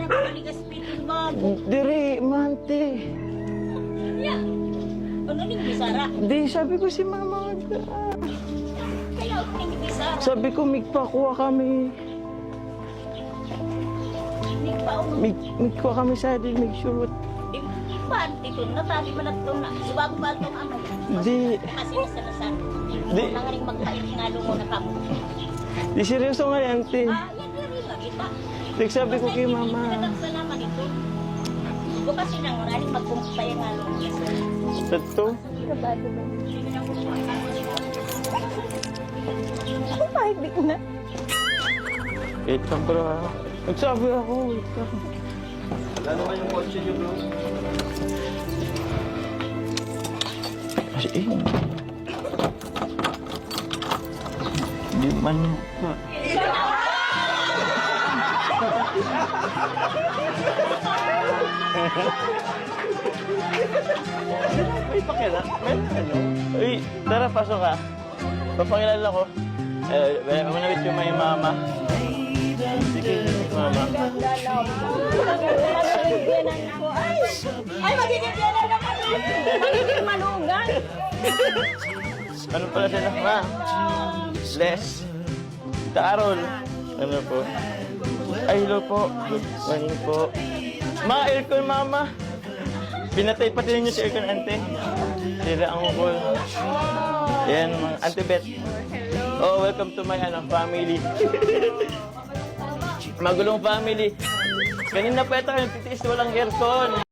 nagkaligas pitin mo. Diri, mante. Yeah. Ano ning bisara? Di, sabi ko si mama. Kaya ako ning bisara. Sabi ko, migpakuha kami. Hindi pa ako. Migkuha kami sa atin, mag-shoot. Pan, ito na tadi man ato na. Subag ba itong ano? Di. Kasi nasanasan. Di. Nang ring magkait nga mo na kamo. Di, seryoso nga yan, te. Yan diri nga kita. Nagsabi ko kay mama. Salamat ito. Ko kasi nang ring magkumpay nga lumo. Totoo? Kabado ba? Kahit di ko na. Wait lang, bro. Nagsabi ako, wait lang. Wala naman yung kotse nyo, bro. Kasi, di man pa. May pakila. May ano? Uy, tara, pasok ka. Papakilala ko. Manawit yung may mama. Sige, mama. Ay, magiging yan na kami. Magiging malugan. Ano pala sila, ma? Les. Taarol. Ano po? Ay, hello po. Good morning po. Ma, aircon, mama. Pinatay pati ninyo si aircon, ante. Sila ang ukol. Yan, mga Ante Bet. Oh, welcome to my family. Magulong family. Kanina pa ito, nagtitiis walang aircon.